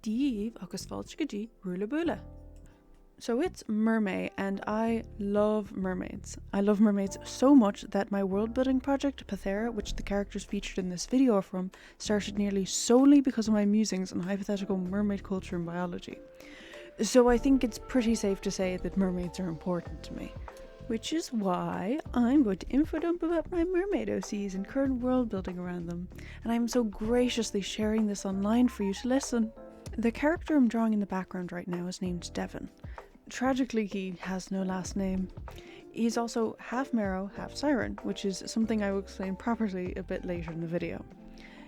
Díomh agus fáilte go dtí rúla búla. So it's MerMay, and I love mermaids. I love mermaids so much that my world building project, Pathera, which the characters featured in this video are from, started nearly solely because of my musings on hypothetical mermaid culture and biology. So I think it's pretty safe to say that mermaids are important to me. Which is why I'm going to info dump about my mermaid OCs and current world building around them, and I'm so graciously sharing this online for you to listen. The character I'm drawing in the background right now is named Devon. Tragically, he has no last name. He's also half Merrow, half Siren, which is something I will explain properly a bit later in the video.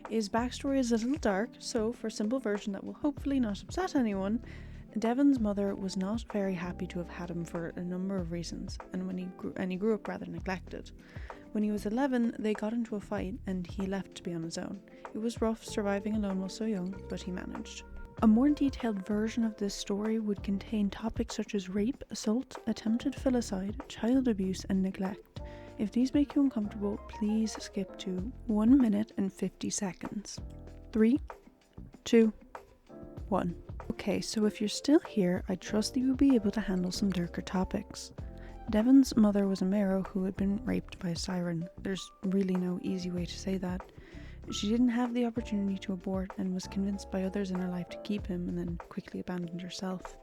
His backstory is a little dark, so for a simple version that will hopefully not upset anyone, Devon's mother was not very happy to have had him for a number of reasons, and he grew up rather neglected. When he was 11, they got into a fight and he left to be on his own. It was rough surviving alone while so young, but he managed. A more detailed version of this story would contain topics such as rape, assault, attempted filicide, child abuse, and neglect. If these make you uncomfortable, please skip to 1 minute and 50 seconds. 3, 2, 1. Okay, so if you're still here, I trust that you'll be able to handle some darker topics. Devon's mother was a Merrow who had been raped by a Siren. There's really no easy way to say that. She didn't have the opportunity to abort and was convinced by others in her life to keep him, and then quickly abandoned herself.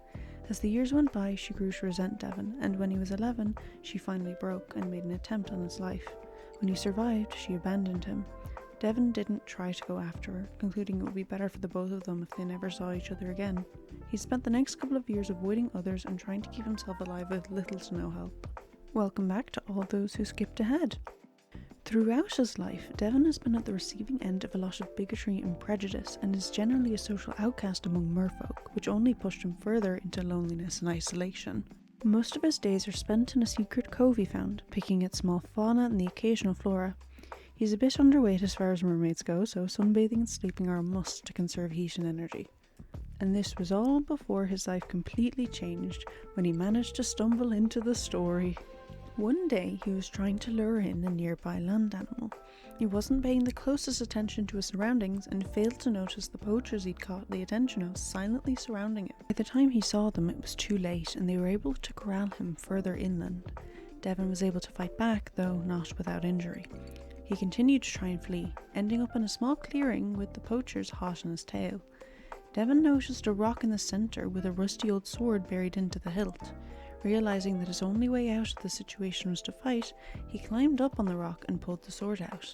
As the years went by, she grew to resent Devon, and when he was 11, she finally broke and made an attempt on his life. When he survived, she abandoned him. Devon didn't try to go after her, concluding it would be better for the both of them if they never saw each other again. He spent the next couple of years avoiding others and trying to keep himself alive with little to no help. Welcome back to all those who skipped ahead. Throughout his life, Devon has been at the receiving end of a lot of bigotry and prejudice, and is generally a social outcast among merfolk, which only pushed him further into loneliness and isolation. Most of his days are spent in a secret cove he found, picking at small fauna and the occasional flora. He's a bit underweight as far as mermaids go, so sunbathing and sleeping are a must to conserve heat and energy. And this was all before his life completely changed when he managed to stumble into the story. One day he was trying to lure in a nearby land animal. He wasn't paying the closest attention to his surroundings and failed to notice the poachers he'd caught the attention of silently surrounding him. By the time he saw them, it was too late and they were able to corral him further inland. Devon was able to fight back, though not without injury. He continued to try and flee, ending up in a small clearing with the poachers hot on his tail. Devon noticed a rock in the centre with a rusty old sword buried into the hilt. Realising that his only way out of the situation was to fight, he climbed up on the rock and pulled the sword out.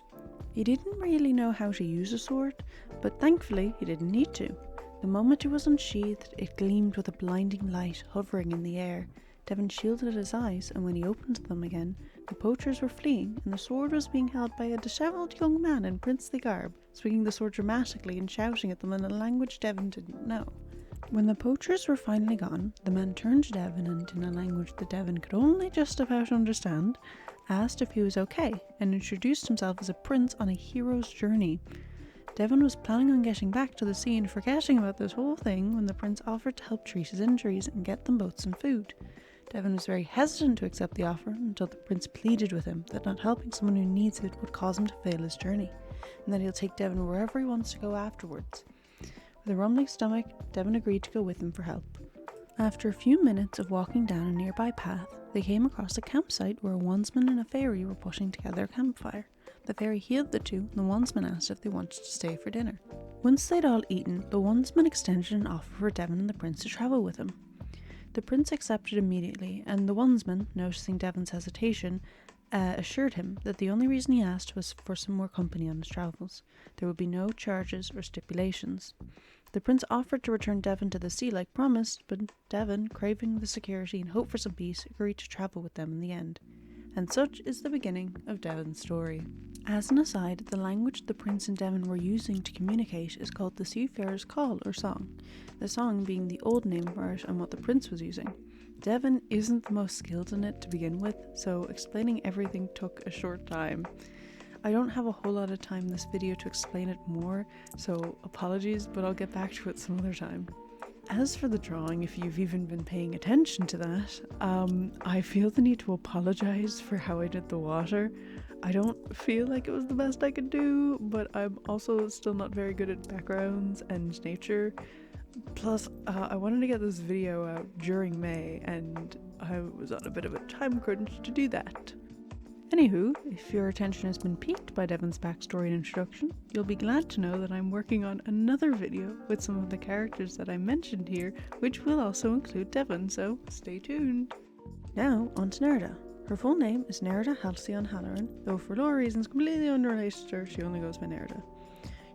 He didn't really know how to use a sword, but thankfully he didn't need to. The moment it was unsheathed, it gleamed with a blinding light hovering in the air. Devon shielded his eyes, and when he opened them again, the poachers were fleeing, and the sword was being held by a dishevelled young man in princely garb, swinging the sword dramatically and shouting at them in a language Devon didn't know. When the poachers were finally gone, the man turned to Devon and, in a language that Devon could only just about understand, asked if he was okay and introduced himself as a prince on a hero's journey. Devon was planning on getting back to the sea and forgetting about this whole thing when the prince offered to help treat his injuries and get them both some food. Devon was very hesitant to accept the offer until the prince pleaded with him that not helping someone who needs it would cause him to fail his journey, and that he'll take Devon wherever he wants to go afterwards. With a rumbling stomach, Devon agreed to go with him for help. After a few minutes of walking down a nearby path, they came across a campsite where a wandsman and a fairy were putting together a campfire. The fairy healed the two, and the wandsman asked if they wanted to stay for dinner. Once they'd all eaten, the wandsman extended an offer for Devon and the prince to travel with him. The prince accepted immediately, and the wandsman, noticing Devon's hesitation, assured him that the only reason he asked was for some more company on his travels. There would be no charges or stipulations. The prince offered to return Devon to the sea like promised, but Devon, craving the security and hope for some peace, agreed to travel with them in the end. And such is the beginning of Devon's story. As an aside, the language the prince and Devon were using to communicate is called the Seafarer's Call or Song, the song being the old name for it and what the prince was using. Devon isn't the most skilled in it to begin with, so explaining everything took a short time. I don't have a whole lot of time in this video to explain it more, so apologies, but I'll get back to it some other time. As for the drawing, if you've even been paying attention to that, I feel the need to apologise for how I did the water. I don't feel like it was the best I could do, but I'm also still not very good at backgrounds and nature. Plus, I wanted to get this video out during May, and I was on a bit of a time crunch to do that. Anywho, if your attention has been piqued by Devon's backstory and introduction, you'll be glad to know that I'm working on another video with some of the characters that I mentioned here, which will also include Devon, so stay tuned. Now, on to Nerida. Her full name is Nerida Halcyon Halloran, though for lore reasons completely unrelated to her, she only goes by Nerida.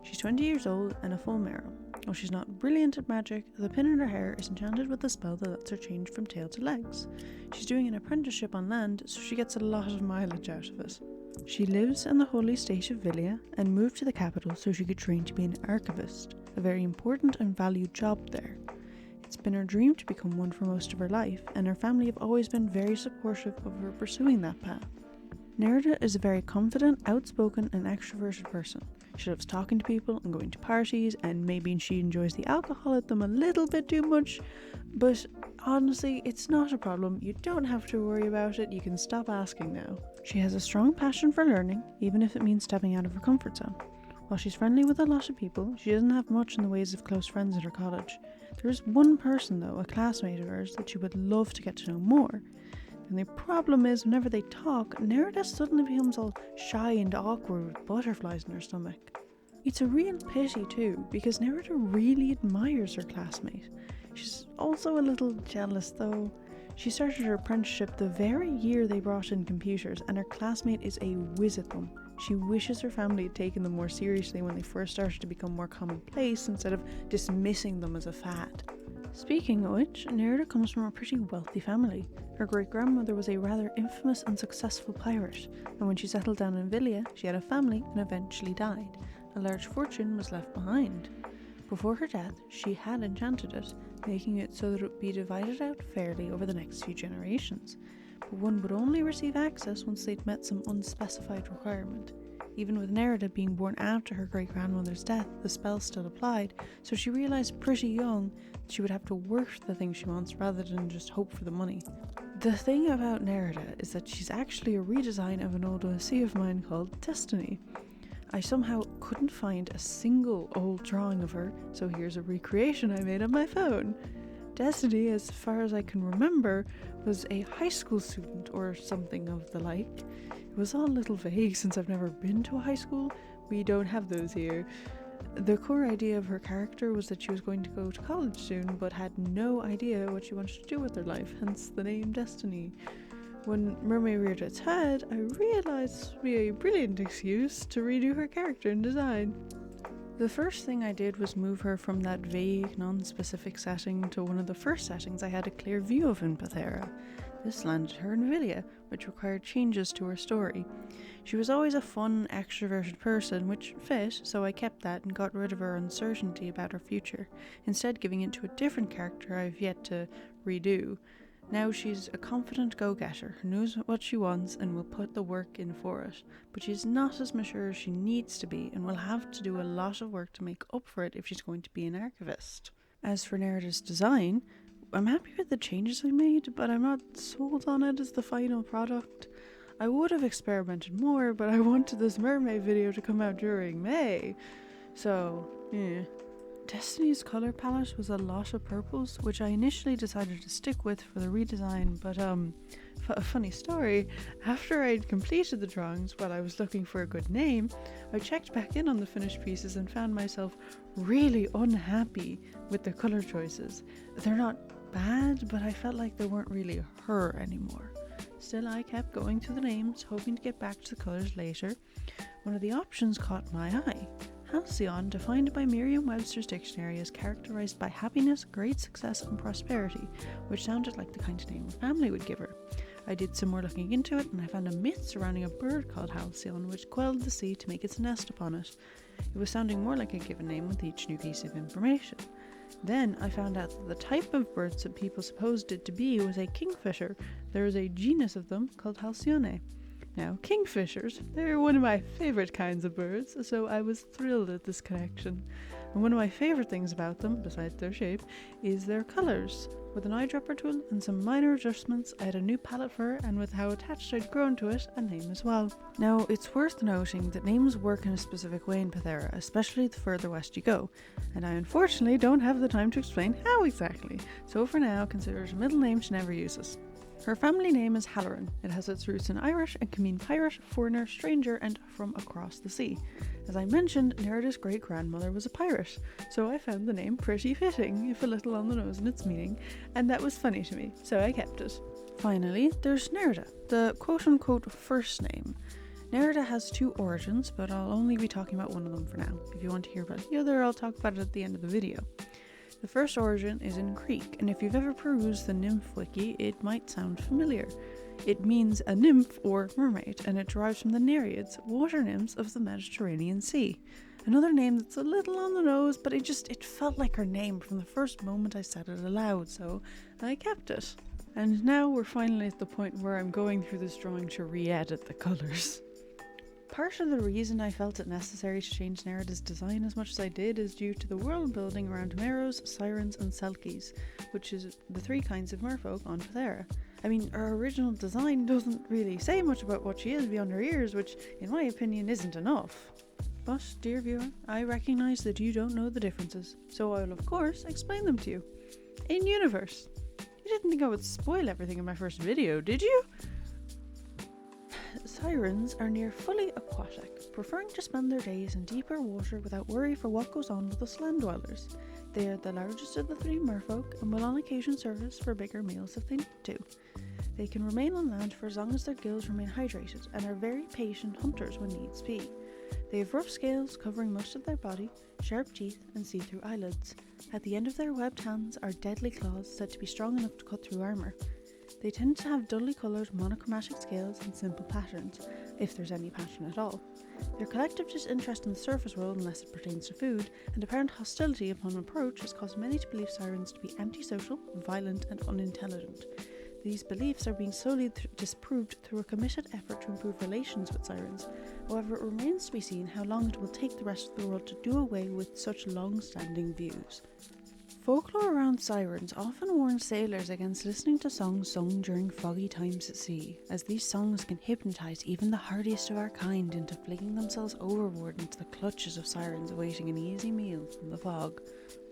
She's 20 years old and a full Mero. Though she's not brilliant at magic, the pin in her hair is enchanted with a spell that lets her change from tail to legs. She's doing an apprenticeship on land, so she gets a lot of mileage out of it. She lives in the holy state of Villia and moved to the capital so she could train to be an archivist, a very important and valued job there. It's been her dream to become one for most of her life, and her family have always been very supportive of her pursuing that path. Nerida is a very confident, outspoken and extroverted person. She loves talking to people and going to parties, and maybe she enjoys the alcohol at them a little bit too much, but honestly, it's not a problem. You don't have to worry about it. You can stop asking now. She has a strong passion for learning, even if it means stepping out of her comfort zone. While she's friendly with a lot of people, she doesn't have much in the ways of close friends at her college. There is one person though, a classmate of hers, that she would love to get to know more. And the problem is, whenever they talk, Nerida suddenly becomes all shy and awkward with butterflies in her stomach. It's a real pity too, because Nerida really admires her classmate. She's also a little jealous though. She started her apprenticeship the very year they brought in computers, and her classmate is a whiz at them. She wishes her family had taken them more seriously when they first started to become more commonplace, instead of dismissing them as a fad. Speaking of which, Nerida comes from a pretty wealthy family. Her great-grandmother was a rather infamous and successful pirate, and when she settled down in Villia, she had a family and eventually died. A large fortune was left behind. Before her death, she had enchanted it, making it so that it would be divided out fairly over the next few generations. But one would only receive access once they'd met some unspecified requirement. Even with Nerida being born after her great-grandmother's death, the spell still applied, so she realised pretty young that she would have to work for the thing she wants rather than just hope for the money. The thing about Nerida is that she's actually a redesign of an old OC of mine called Destiny. I somehow couldn't find a single old drawing of her, so here's a recreation I made on my phone. Destiny, as far as I can remember, was a high school student or something of the like. It was all a little vague since I've never been to a high school. We don't have those here. The core idea of her character was that she was going to go to college soon, but had no idea what she wanted to do with her life, hence the name Destiny. When MerMay reared its head, I realised this would be a brilliant excuse to redo her character and design. The first thing I did was move her from that vague, non-specific setting to one of the first settings I had a clear view of in Pathera. This landed her in Villia, which required changes to her story. She was always a fun, extroverted person, which fit, so I kept that and got rid of her uncertainty about her future, instead giving it to a different character I've yet to redo. Now she's a confident go-getter who knows what she wants and will put the work in for it, but she's not as mature as she needs to be and will have to do a lot of work to make up for it if she's going to be an archivist. As for Nerida's design, I'm happy with the changes I made, but I'm not sold on it as the final product. I would have experimented more, but I wanted this MerMay video to come out during May, so yeah. Destiny's colour palette was a lot of purples, which I initially decided to stick with for the redesign, but a funny story, after I'd completed the drawings while I was looking for a good name, I checked back in on the finished pieces and found myself really unhappy with the colour choices. They're not bad, but I felt like they weren't really her anymore. Still, I kept going through the names, hoping to get back to the colours later. One of the options caught my eye. Halcyon, defined by Merriam-Webster's dictionary, is characterized by happiness, great success and prosperity, which sounded like the kind of name a family would give her. I did some more looking into it, and I found a myth surrounding a bird called Halcyon, which quelled the sea to make its nest upon it. It was sounding more like a given name with each new piece of information. Then I found out that the type of birds that people supposed it to be was a kingfisher. There is a genus of them called Halcyone. Now, kingfishers, they're one of my favourite kinds of birds, so I was thrilled at this connection. And one of my favourite things about them, besides their shape, is their colours. With an eyedropper tool and some minor adjustments, I had a new palette for her, and with how attached I'd grown to it, a name as well. Now, it's worth noting that names work in a specific way in Pethera, especially the further west you go, and I unfortunately don't have the time to explain how exactly, so for now consider it a middle name she never uses. Her family name is Halloran. It has its roots in Irish and can mean pirate, foreigner, stranger, and from across the sea. As I mentioned, Nerida's great-grandmother was a pirate, so I found the name pretty fitting, if a little on the nose in its meaning, and that was funny to me, so I kept it. Finally, there's Nerida, the quote-unquote first name. Nerida has two origins, but I'll only be talking about one of them for now. If you want to hear about the other, I'll talk about it at the end of the video. The first origin is in Greek, and if you've ever perused the nymph wiki, it might sound familiar. It means a nymph or mermaid, and it derives from the Nereids, water nymphs of the Mediterranean Sea. Another name that's a little on the nose, but it felt like her name from the first moment I said it aloud, so I kept it. And now we're finally at the point where I'm going through this drawing to re-edit the colours. Part of the reason I felt it necessary to change Nerida's design as much as I did is due to the world building around Meros, Sirens and Selkies, which is the three kinds of merfolk on Pethera. I mean, her original design doesn't really say much about what she is beyond her ears, which in my opinion isn't enough. But, dear viewer, I recognise that you don't know the differences, so I will of course explain them to you. In universe. You didn't think I would spoil everything in my first video, did you? Sirens are near fully aquatic, preferring to spend their days in deeper water without worry for what goes on with us land dwellers. They are the largest of the three merfolk and will on occasion service for bigger meals if they need to. They can remain on land for as long as their gills remain hydrated and are very patient hunters when needs be. They have rough scales covering most of their body, sharp teeth and see-through eyelids. At the end of their webbed hands are deadly claws said to be strong enough to cut through armour. They tend to have dully coloured monochromatic scales and simple patterns, if there's any pattern at all. Their collective disinterest in the surface world unless it pertains to food, and apparent hostility upon approach has caused many to believe sirens to be antisocial, violent and unintelligent. These beliefs are being slowly disproved through a committed effort to improve relations with sirens. However, it remains to be seen how long it will take the rest of the world to do away with such long-standing views. Folklore around sirens often warns sailors against listening to songs sung during foggy times at sea, as these songs can hypnotise even the hardiest of our kind into flinging themselves overboard into the clutches of sirens awaiting an easy meal from the fog.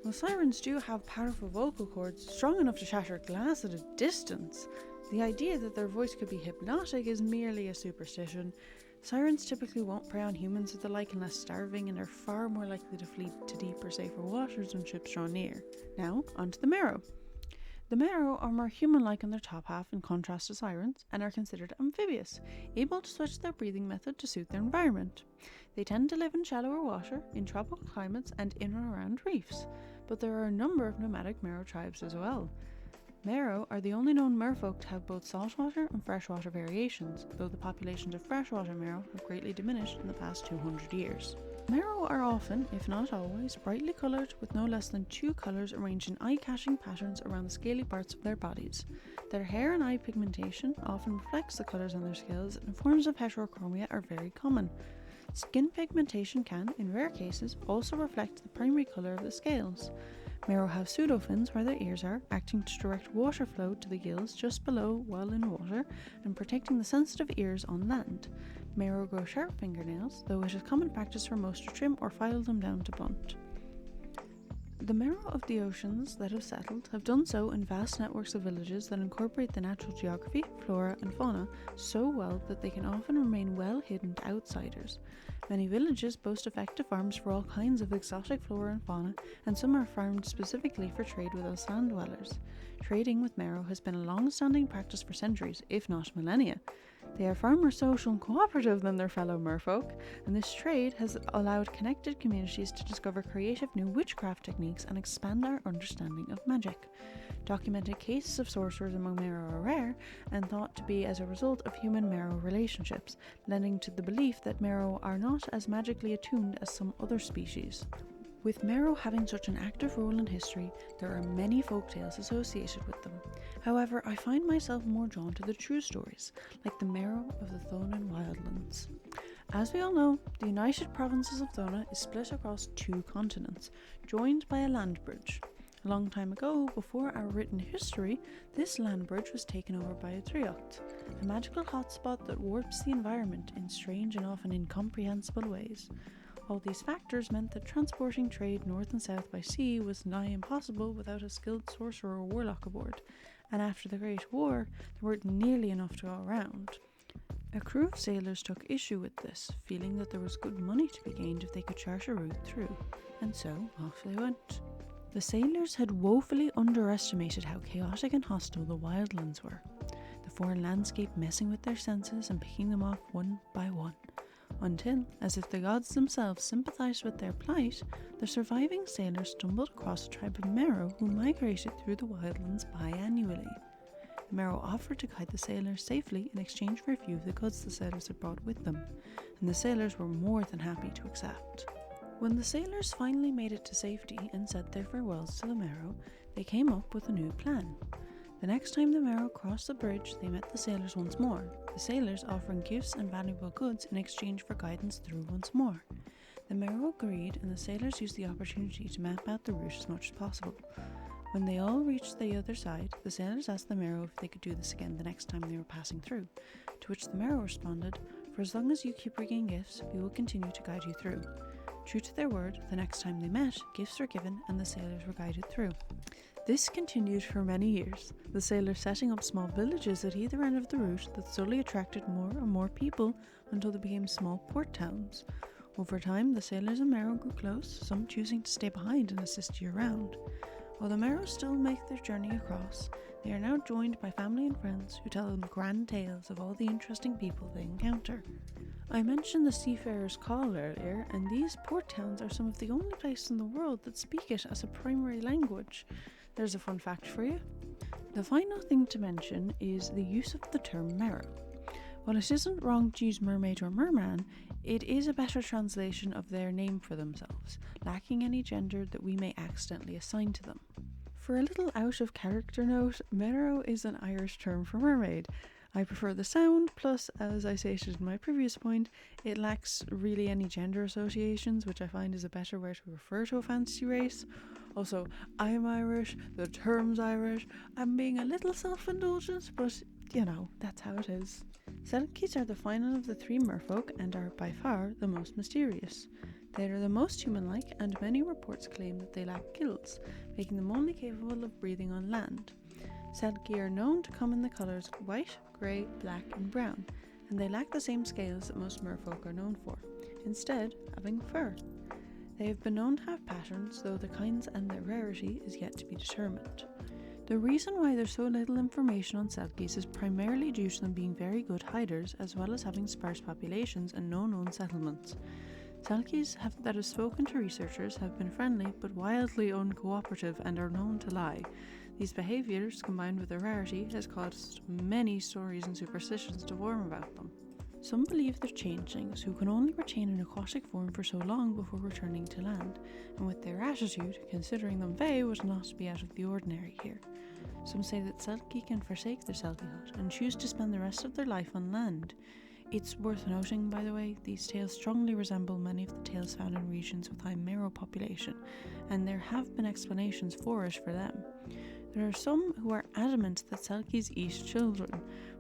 While sirens do have powerful vocal cords strong enough to shatter glass at a distance, the idea that their voice could be hypnotic is merely a superstition. Sirens typically won't prey on humans or the like unless starving, and are far more likely to flee to deeper, safer waters when ships draw near. Now, onto the Mero. The Mero are more human-like on their top half in contrast to sirens, and are considered amphibious, able to switch their breathing method to suit their environment. They tend to live in shallower water, in tropical climates, and in and around reefs, but there are a number of nomadic Mero tribes as well. Mero are the only known merfolk to have both saltwater and freshwater variations, though the populations of freshwater Mero have greatly diminished in the past 200 years. Mero are often, if not always, brightly coloured with no less than 2 colours arranged in eye-catching patterns around the scaly parts of their bodies. Their hair and eye pigmentation often reflects the colours on their scales, and forms of heterochromia are very common. Skin pigmentation can, in rare cases, also reflect the primary colour of the scales. Mero have pseudofins where their ears are, acting to direct water flow to the gills just below while in water, and protecting the sensitive ears on land. Mero grow sharp fingernails, though it is common practice for most to trim or file them down to blunt. The Mero of the oceans that have settled have done so in vast networks of villages that incorporate the natural geography, flora and fauna so well that they can often remain well hidden to outsiders. Many villages boast effective farms for all kinds of exotic flora and fauna, and some are farmed specifically for trade with us land dwellers. Trading with Mero has been a long-standing practice for centuries, if not millennia. They are far more social and cooperative than their fellow merfolk, and this trade has allowed connected communities to discover creative new witchcraft techniques and expand our understanding of magic. Documented cases of sorcerers among Mero are rare and thought to be as a result of human-Mero relationships, lending to the belief that Mero are not as magically attuned as some other species. With Mero having such an active role in history, there are many folktales associated with them. However, I find myself more drawn to the true stories, like the Mero of the Thonan Wildlands. As we all know, the United Provinces of Dona is split across 2 continents, joined by a land bridge. A long time ago, before our written history, this land bridge was taken over by a triocht, a magical hotspot that warps the environment in strange and often incomprehensible ways. All these factors meant that transporting trade north and south by sea was nigh impossible without a skilled sorcerer or warlock aboard, and after the Great War, there weren't nearly enough to go around. A crew of sailors took issue with this, feeling that there was good money to be gained if they could chart a route through, and so off they went. The sailors had woefully underestimated how chaotic and hostile the wildlands were, the foreign landscape messing with their senses and picking them off one by one, until, as if the gods themselves sympathised with their plight, the surviving sailors stumbled across a tribe of Merrow who migrated through the wildlands biannually. The Merrow offered to guide the sailors safely in exchange for a few of the goods the sailors had brought with them, and the sailors were more than happy to accept. When the sailors finally made it to safety and said their farewells to the Merrow, they came up with a new plan. The next time the Merrow crossed the bridge, they met the sailors once more, the sailors offering gifts and valuable goods in exchange for guidance through once more. The Merrow agreed, and the sailors used the opportunity to map out the route as much as possible. When they all reached the other side, the sailors asked the Merrow if they could do this again the next time they were passing through, to which the Merrow responded, "For as long as you keep bringing gifts, we will continue to guide you through." True to their word, the next time they met, gifts were given and the sailors were guided through. This continued for many years, the sailors setting up small villages at either end of the route that slowly attracted more and more people until they became small port towns. Over time, the sailors and Merrow grew close, some choosing to stay behind and assist year-round. While the Merrow still make their journey across, they are now joined by family and friends who tell them grand tales of all the interesting people they encounter. I mentioned the Seafarer's Call earlier, and these port towns are some of the only places in the world that speak it as a primary language. There's a fun fact for you. The final thing to mention is the use of the term Merrow. While it isn't wrong to use mermaid or merman, it is a better translation of their name for themselves, lacking any gender that we may accidentally assign to them. For a little out of character note, Merrow is an Irish term for mermaid. I prefer the sound, plus, as I stated in my previous point, it lacks really any gender associations, which I find is a better way to refer to a fantasy race. Also, I'm Irish, the term's Irish, I'm being a little self-indulgent, but you know, that's how it is. Selkies are the final of the 3 merfolk and are by far the most mysterious. They are the most human-like, and many reports claim that they lack gills, making them only capable of breathing on land. Selkie are known to come in the colours white, grey, black and brown, and they lack the same scales that most merfolk are known for, instead having fur. They have been known to have patterns, though the kinds and their rarity is yet to be determined. The reason why there's so little information on Selkies is primarily due to them being very good hiders, as well as having sparse populations and no known settlements. Selkies that have spoken to researchers have been friendly but wildly uncooperative and are known to lie. These behaviours, combined with their rarity, has caused many stories and superstitions to form about them. Some believe they're changelings who can only retain an aquatic form for so long before returning to land, and with their attitude, considering them fae would not be out of the ordinary here. Some say that Selkie can forsake their Selkiehood and choose to spend the rest of their life on land. It's worth noting, by the way, these tales strongly resemble many of the tales found in regions with high Merrow population, and there have been explanations for it for them. There are some who are adamant that Selkies eat children,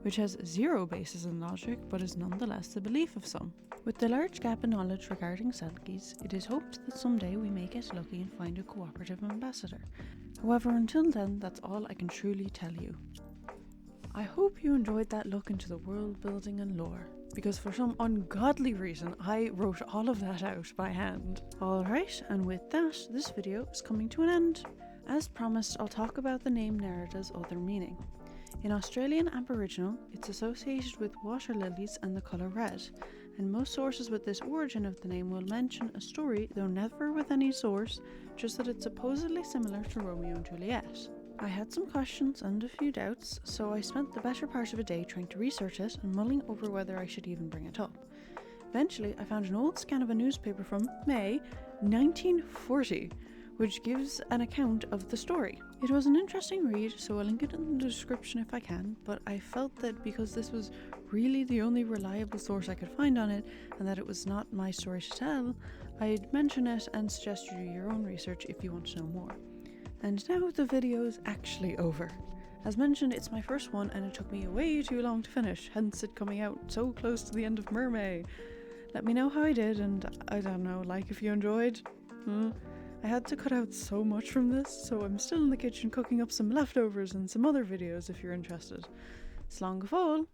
which has zero basis in logic but is nonetheless the belief of some. With the large gap in knowledge regarding Selkies, it is hoped that someday we may get lucky and find a cooperative ambassador. However, until then, that's all I can truly tell you. I hope you enjoyed that look into the world building and lore, because for some ungodly reason I wrote all of that out by hand. Alright, and with that, this video is coming to an end. As promised, I'll talk about the name Nerida's other meaning. In Australian Aboriginal, it's associated with water lilies and the colour red, and most sources with this origin of the name will mention a story, though never with any source, just that it's supposedly similar to Romeo and Juliet. I had some questions and a few doubts, so I spent the better part of a day trying to research it and mulling over whether I should even bring it up. Eventually, I found an old scan of a newspaper from May 1940, which gives an account of the story. It was an interesting read, so I'll link it in the description if I can, but I felt that because this was really the only reliable source I could find on it, and that it was not my story to tell, I'd mention it and suggest you do your own research if you want to know more. And now the video is actually over. As mentioned, it's my first one and it took me way too long to finish, hence it coming out so close to the end of MerMay. Let me know how I did, and I don't know, like if you enjoyed. I had to cut out so much from this, so I'm still in the kitchen cooking up some leftovers and some other videos if you're interested. Slán go fóill!